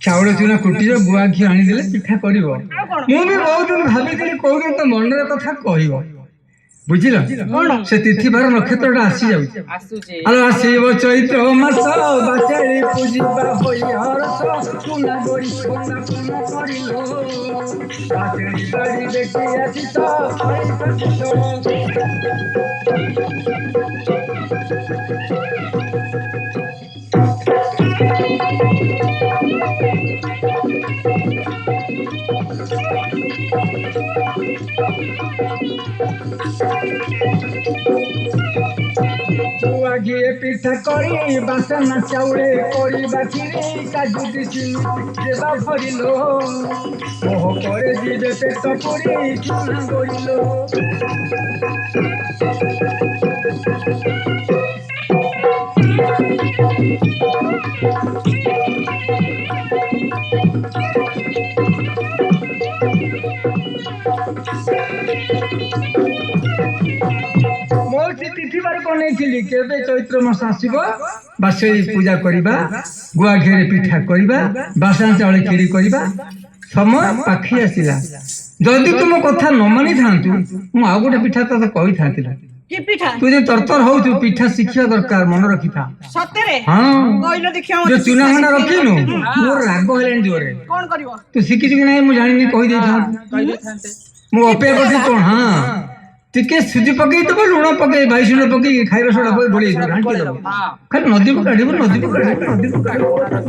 चाउल चूना कुटी गुआ घी आनीदे पिठा कर मुझे बहुत दिन भाभी कौन तो मन कथा कह बुझिल से तिथि बार नक्षत्र आसी जालो आसब चैत्र मास बाचारी पूजिबा हरस सुना गोरी सोना पूना करिलो बाचारी बाड़ी देखि आसी घिए पिठा करी बासना चाउले करी बाखिरी काजू किशमिश देवा भरिलो मोह करे जीवे पेट पुरी चूना गरिलो चैत्र मास आसब बासेरी पूजा करवा गुआ घी पिठा करवा बासन चाउल खीरी करवा समय पाखी आसला जदि तुम कथा न मानी था मु आउ गोटे पिठा तो कही था तू जो तरतर हो पिठा शिक्षा दरकार मन रखी था जो चूना खंडा रखीनु मोर राग है जोरे तू शिखी कि ना मुझे जानी कही मु अपेक्षा करती कौन हाँ टिके सुजी पकई दब लुण पकई भाई लुण पकई खाଇବା सोडा बढ़ी घाटी दब खाली नदी को काढ़ नदी को काढ़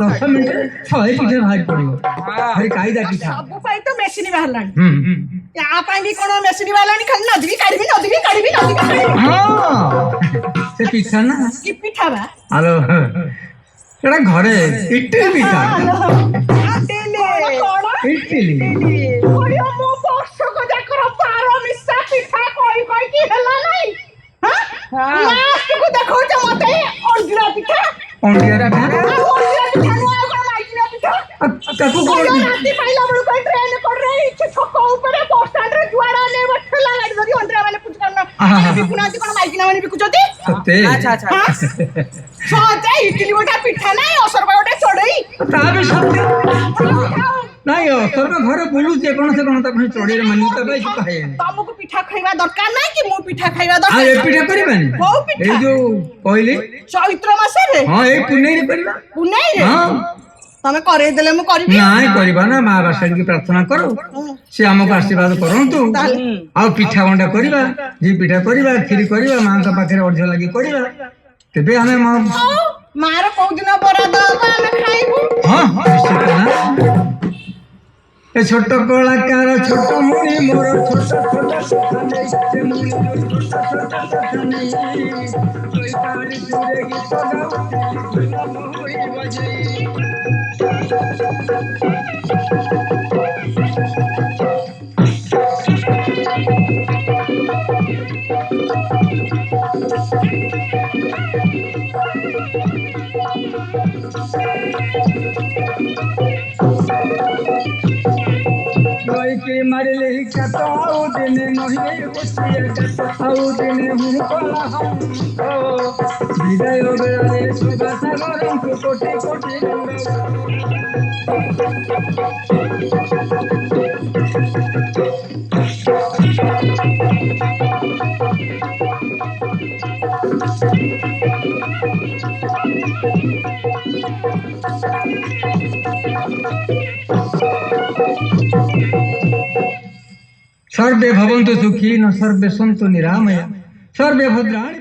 10 मिनट 100 पिठा बाहर पड़ो भाई कायदा पिठा सब पाई तो मेसिन बाहरलानी या पाई भी कोन मेसिन बाहरलानी खाली नदी काढ़ी हां से पिठा ना की पिठा बा हेलो एड़ा घरे इडली पिठा इडली ओरिया मो बॉक्स को जाकर पारो मिसा पिठा कोई की हला नहीं हां लास्ट को देखो जो मते ओंडिया पिठा नु आगो माइकिना पिठा काकू को राती पहिला बड़ कोई ट्रेन कर रही छको ऊपर बस स्टैंड रे जुआड़ा ने बठला गाड़ी धरी ओंडिया वाले कुछ करना भी पुनाती कोन माइकिना माने भी कुछती सते अच्छा सते इडली गोटा पिठा नहीं असर गोटा चढ़ई ता भी सते नहीं असर घर बोलू जे कोन से कोन तक चढ़ई मान्यता भाई कहे तुमको पिठा खाइबा दरकार नहीं कि मु पिठा खाइबा दरकार ए पिठा करबानी बहु पिठा ए जो कहले चैत्र मास रे हां ए पुनै रे करबा पुनै रे हां तमे करे देले मु करबी नहीं करबा ना मां बासन की प्रार्थना करो से हमको आशीर्वाद करंतु आ पिठा गंडा करबा जी पिठा करबा खीरी करबा मां का पाखे अर्ध लागी करबा तबे हमें मार को दिन बरा दबा हम खाइबू हां निश्चित ना ए छोट कलाकार छोट मुड़ी मोर छोट छोट से मुड़ी छोट कोई ताली जुरे गीत गाउती मोरी बजे के मारले कत आउ दिन नहिए बसिया आउ दिन हम कला हम विदाय बेले सुबह सागर को कोटि कोटि सर्वे भवन्तु सुखी न सर्वे सन्तु निरामया सर्वे भद्राणि